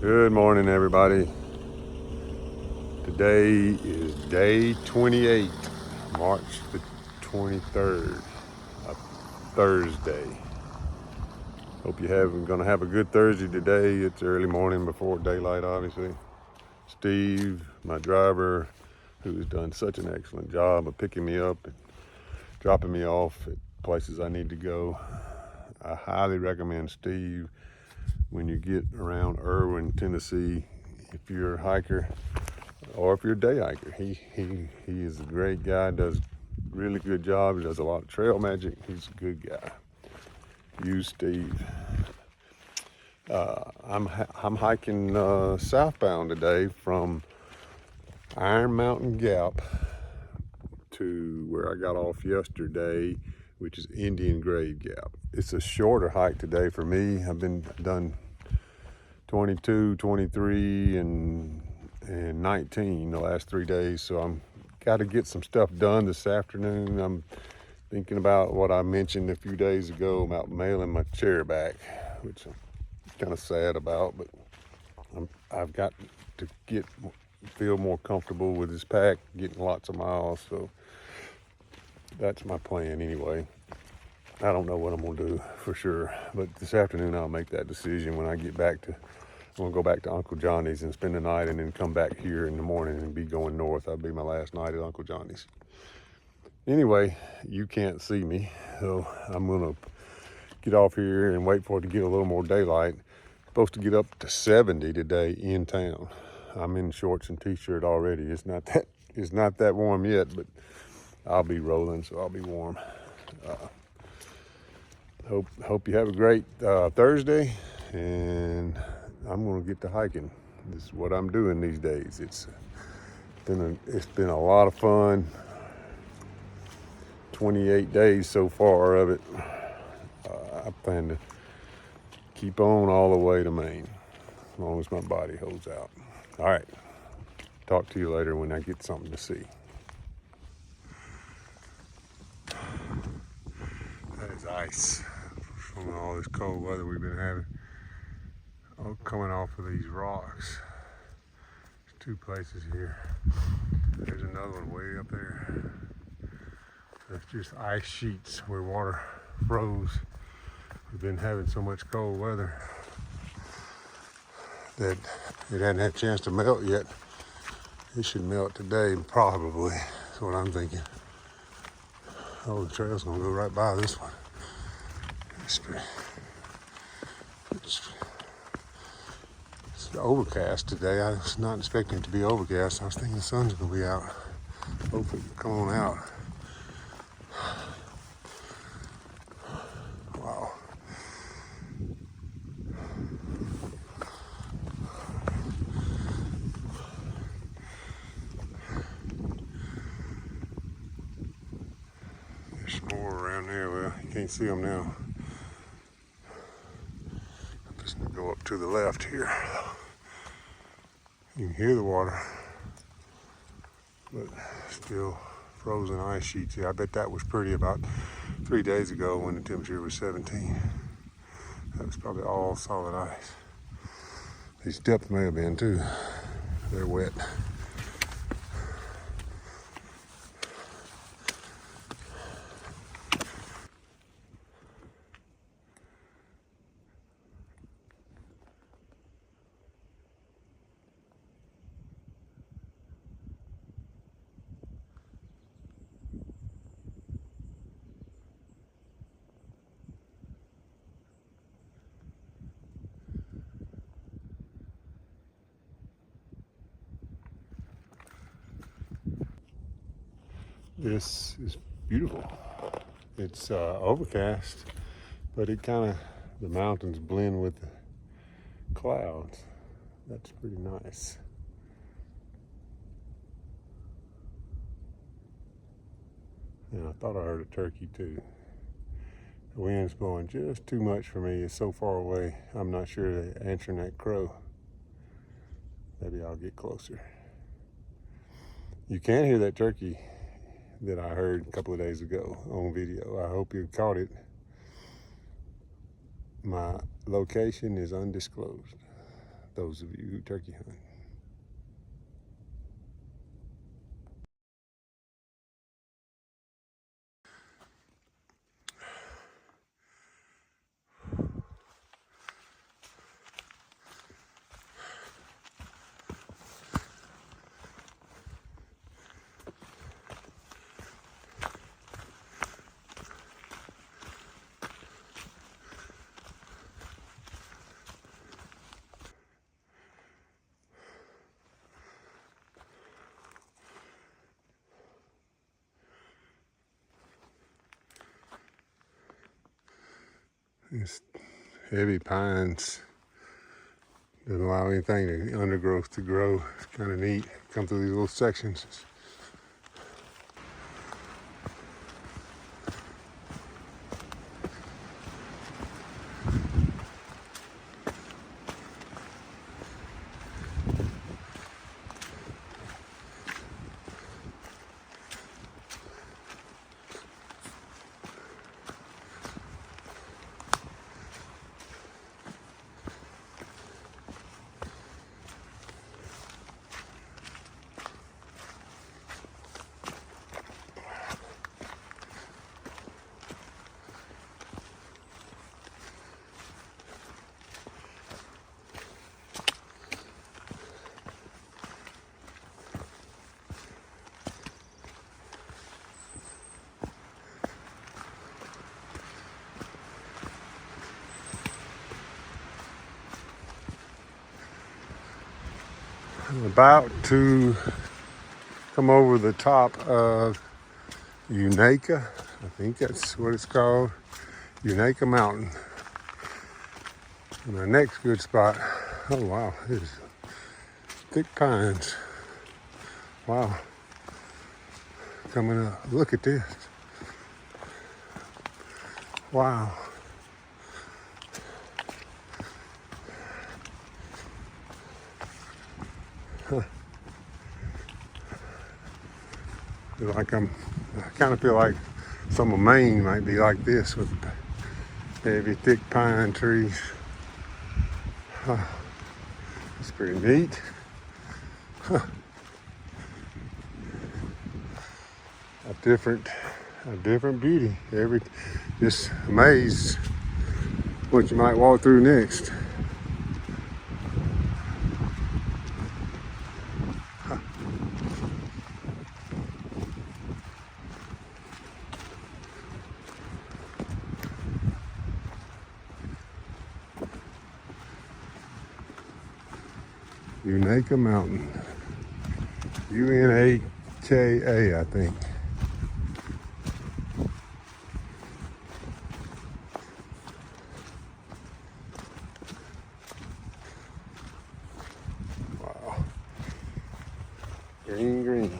Good morning, everybody. Today is day 28, March the 23rd, a Thursday. Hope you're gonna have a good Thursday today. It's early morning before daylight, obviously. Steve, my driver, who has done such an excellent job of picking me up and dropping me off at places I need to go. I highly recommend Steve when you get around Irwin, Tennessee. If you're a hiker or if you're a day hiker, he is a great guy, does a really good job. He does a lot of trail magic. He's a good guy. Use Steve. I'm hiking southbound today from Iron Mountain Gap to where I got off yesterday, which is Indian Grave Gap. It's a shorter hike today for me. I've done 22, 23, and 19 the last 3 days, so I'm got to get some stuff done this afternoon. I'm thinking about what I mentioned a few days ago about mailing my chair back, which I'm kind of sad about, but I've got to feel more comfortable with this pack, getting lots of miles, so that's my plan anyway. I don't know what I'm gonna do for sure, but this afternoon I'll make that decision when I get back to, I'm gonna go back to Uncle Johnny's and spend the night and then come back here in the morning and be going north. That'll be my last night at Uncle Johnny's. Anyway, you can't see me, so I'm gonna get off here and wait for it to get a little more daylight. Supposed to get up to 70 today in town. I'm in shorts and t-shirt already. It's not that warm yet, but I'll be rolling, so I'll be warm. Hope you have a great Thursday, and I'm gonna get to hiking. This is what I'm doing these days. It's been a lot of fun. 28 days so far of it. I plan to keep on all the way to Maine, as long as my body holds out. All right, talk to you later when I get something to see. That is ice from all this cold weather we've been having. Oh, coming off of these rocks. There's two places here. There's another one way up there. That's just ice sheets where water froze. We've been having so much cold weather that it hadn't had a chance to melt yet. It should melt today, probably. That's what I'm thinking. Oh, the trail's gonna go right by this one. It's overcast today. I was not expecting it to be overcast. I was thinking the sun's gonna be out. Hopefully it can come on out. Wow. There's more around there. Well, you can't see them now. I'm just gonna go up to the left here. You can hear the water, but still frozen ice sheets. Yeah, I bet that was pretty about 3 days ago when the temperature was 17. That was probably all solid ice. These depths may have been too. They're wet. This is beautiful. It's overcast, but the mountains blend with the clouds. That's pretty nice. And I thought I heard a turkey too. The wind's blowing just too much for me. It's so far away. I'm not sure they're answering that crow. Maybe I'll get closer. You can hear that turkey that I heard a couple of days ago on video. I hope you caught it. My location is undisclosed. those of you who turkey hunt. These heavy pines doesn't allow anything to undergrowth to grow. It's kind of neat. Come through these little sections. I'm about to come over the top of Unaka. I think that's what it's called. Unaka Mountain. And our next good spot, oh wow, it is thick pines. Wow. Coming up, look at this. Wow. I kind of feel like some of Maine might be like this with heavy, thick pine trees. It's pretty neat. A different beauty. Just amazed what you might walk through next. Unaka Mountain. Unaka, I think. Wow. Green.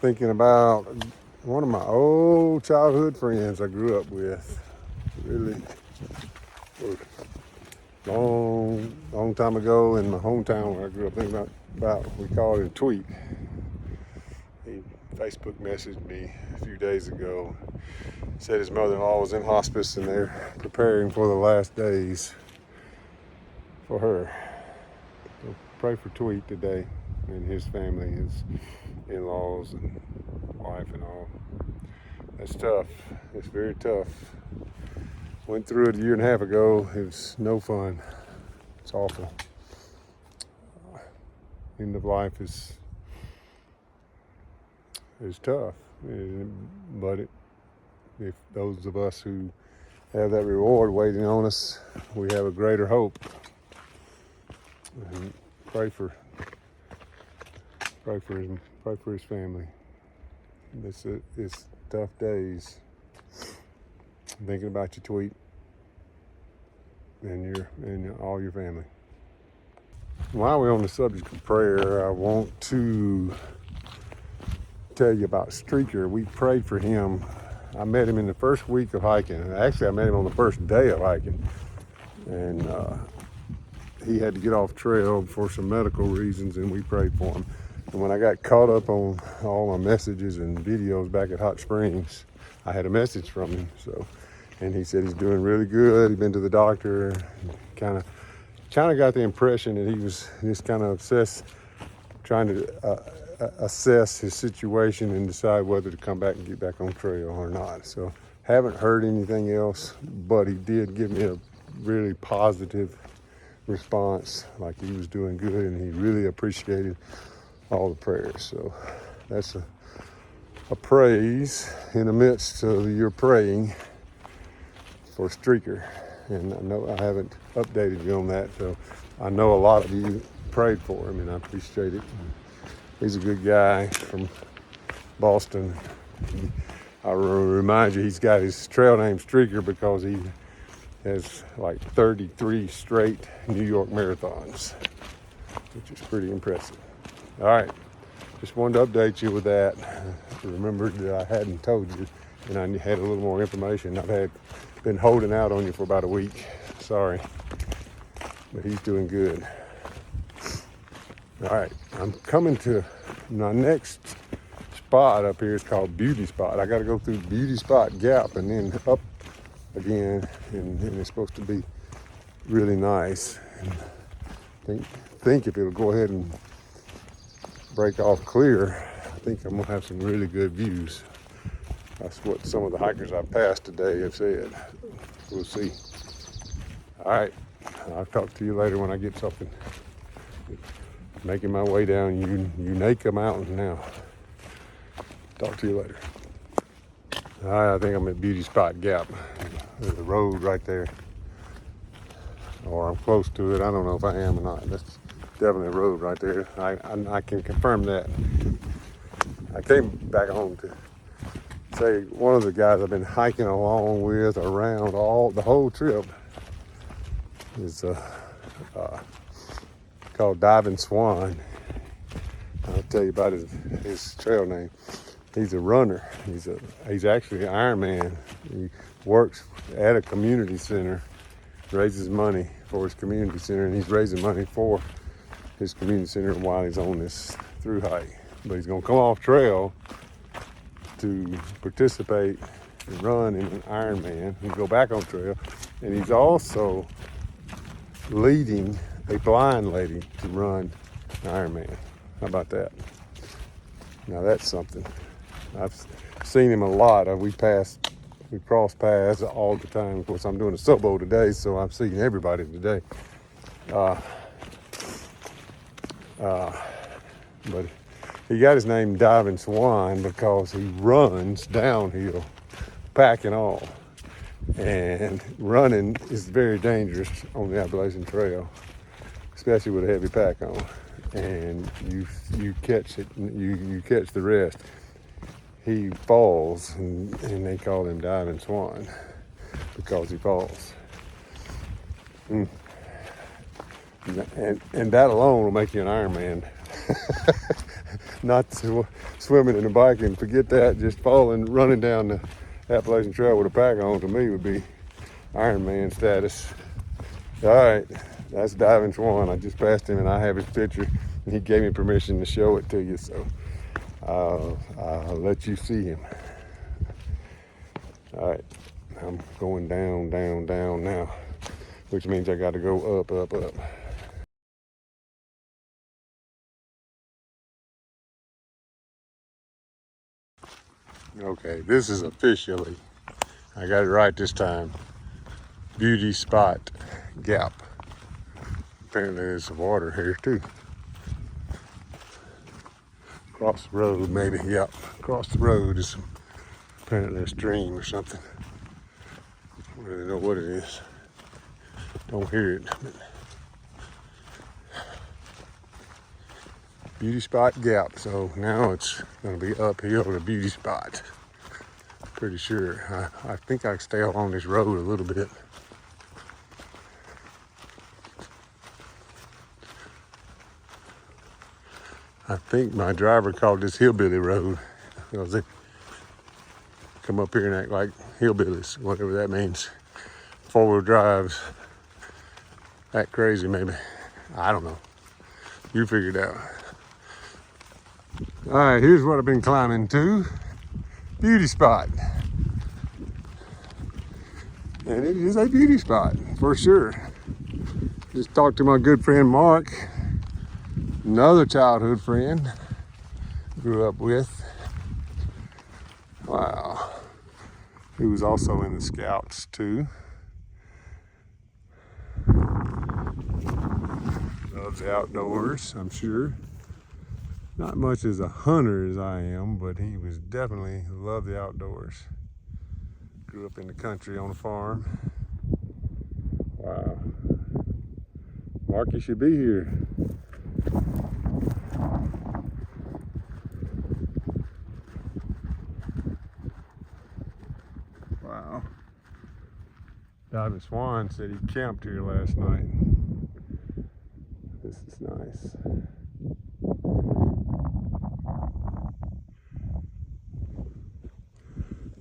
Thinking about one of my old childhood friends I grew up with. Really long time ago in my hometown where I grew up. Thinking about we called it a tweet. He Facebook messaged me a few days ago. Said his mother-in-law was in hospice and they're preparing for the last days for her. So pray for Tweet today and his family, his in-laws and wife and all. That's tough. It's very tough. Went through it a year and a half ago. It was no fun. It's awful. End of life is tough, but if those of us who have that reward waiting on us, we have a greater hope. And pray for his Pray for his family. It's tough days. Thinking about your tweet and all your family. While we're on the subject of prayer, I want to tell you about Streaker. We prayed for him. I met him in the first week of hiking. Actually, I met him on the first day of hiking. And he had to get off trail for some medical reasons, and we prayed for him. And when I got caught up on all my messages and videos back at Hot Springs, I had a message from him. And he said he's doing really good. He'd been to the doctor. Kind of got the impression that he was just kind of trying to assess his situation and decide whether to come back and get back on trail or not. So haven't heard anything else, but he did give me a really positive response, like he was doing good, and he really appreciated all the prayers. So that's a praise in the midst of your praying for Streaker. And I know I haven't updated you on that, so I know a lot of you prayed for him, and I appreciate it. He's a good guy from Boston. I remind you, he's got his trail name Streaker because he has like 33 straight New York marathons, which is pretty impressive. All right, just wanted to update you with that. Remembered that I hadn't told you, and I had a little more information. I've been holding out on you for about a week. Sorry, but he's doing good. All right, I'm coming to my next spot up here. It's called Beauty Spot. I got to go through Beauty Spot Gap and then up again, and it's supposed to be really nice. And think if it'll go ahead and break off clear, I think I'm gonna have some really good views. That's what some of the hikers I passed today have said. We'll see. All right, I'll talk to you later when I get something. Making my way down Unaka Mountain now. Talk to you later. All right, I think I'm at Beauty Spot Gap. There's a road right there. Or I'm close to it. I don't know if I am or not. That's definitely a road right there. I can confirm that. I came back home to say one of the guys I've been hiking along with around the whole trip is called Diving Swan. I'll tell you about his trail name. He's a runner. He's actually an Ironman. He works at a community center, raises money for his community center, and he's raising money for his community center while he's on this Thru Hike. But he's gonna come off trail to participate and run in an Ironman and go back on trail. And he's also leading a blind lady to run an Ironman. How about that? Now that's something. I've seen him a lot. We cross paths all the time. Of course, I'm doing a subo today, so I'm seeing everybody today. But he got his name Diving Swan because he runs downhill, pack and all. And running is very dangerous on the Appalachian Trail, especially with a heavy pack on. And you catch it, you catch the rest. He falls, and they call him Diving Swan because he falls. And that alone will make you an Ironman. Not swimming and biking, forget that. Just falling, running down the Appalachian Trail with a pack on, to me, would be Ironman status. All right, that's Diving Swan. I just passed him, and I have his picture, and he gave me permission to show it to you, so I'll let you see him. All right, I'm going down now, which means I got to go up. Okay, this is officially, I got it right this time, Beauty Spot Gap. Apparently there's some water here too. Across the road, maybe, yep. Across the road is apparently a stream or something. I don't really know what it is. Don't hear it. Beauty Spot Gap. So now it's going to be uphill to Beauty Spot. Pretty sure. I think I can stay along this road a little bit. I think my driver called this Hillbilly Road because they come up here and act like hillbillies, whatever that means. Four-wheel drives. Act crazy, maybe. I don't know. You figure it out. All right, here's what I've been climbing to. Beauty Spot. And it is a beauty spot, for sure. Just talked to my good friend Mark, another childhood friend, grew up with. Wow. He was also in the Scouts too. Loves the outdoors, I'm sure. Not much as a hunter as I am, but he was definitely loved the outdoors. Grew up in the country on a farm. Wow. Mark, you should be here. Wow. David Swan said he camped here last night. This is nice.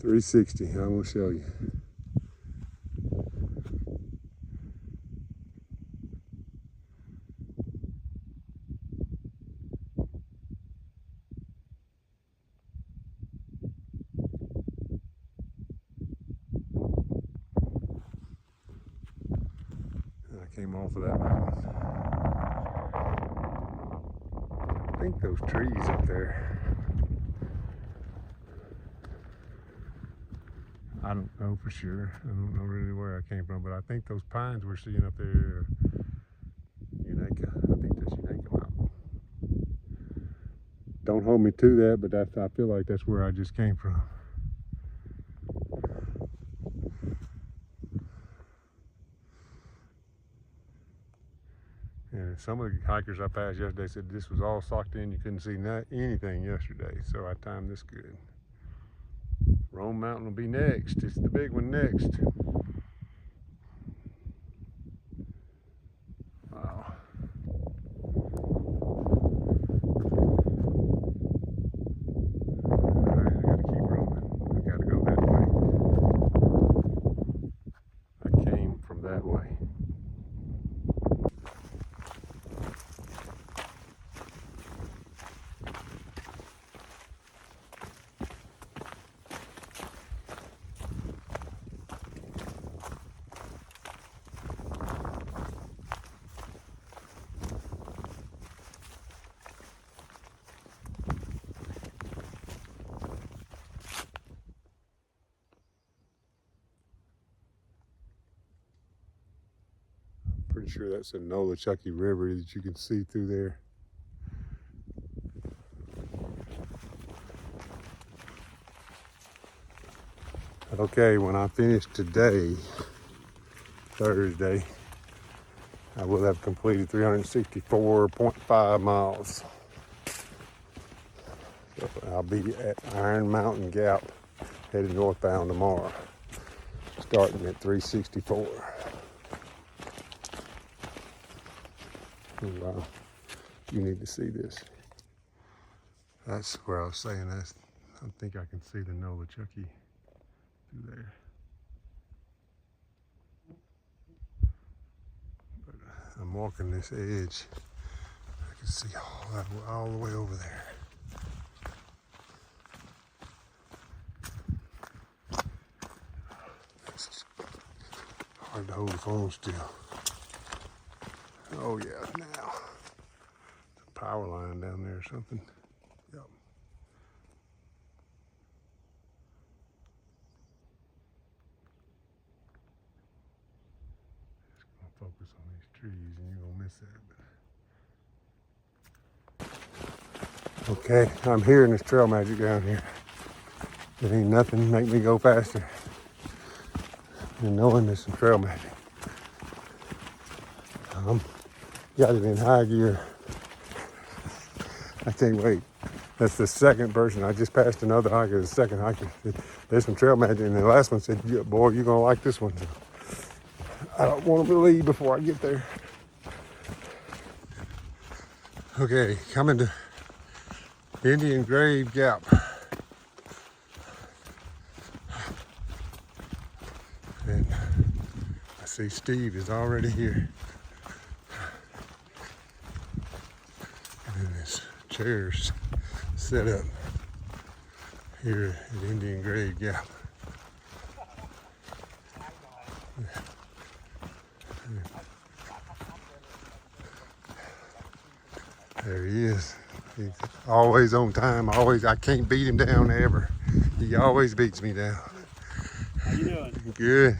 .360, I'm gonna show you. I came off of that mountain. I think those trees up there, I don't know for sure. I don't know really where I came from, but I think those pines we're seeing up there are Unaka. I think that's Unaka Mountain. Don't hold me to that, but I feel like that's where I just came from. And some of the hikers I passed yesterday said this was all socked in. You couldn't see anything yesterday, so I timed this good. Rome Mountain will be next. It's the big one next. Wow. All right, I gotta keep rolling. I gotta go that way. I came from that way. Pretty sure that's the Nolichucky River that you can see through there. Okay, when I finish today, Thursday, I will have completed 364.5 miles. So I'll be at Iron Mountain Gap, headed northbound tomorrow, starting at 364. Oh, wow, you need to see this. That's where I was saying I think I can see the Nolichucky through there. But I'm walking this edge. I can see all the way over there. It's hard to hold the phone still. Oh yeah, now. There's a power line down there or something. Yep. Just gonna focus on these trees and you're gonna miss that. Okay, I'm hearing this trail magic down here. There ain't nothing make me go faster than knowing there's some trail magic. Got it in high gear. I can't wait. That's the second person. I just passed another hiker, the second hiker. There's some trail magic, and the last one said, yeah, boy, you're gonna like this one. I don't want to leave before I get there. Okay, coming to Indian Grave Gap. And I see Steve is already here. And his chairs set up here at Indian Grave Gap. There he is. He's always on time. I can't beat him down ever. He always beats me down. How you doing? Good.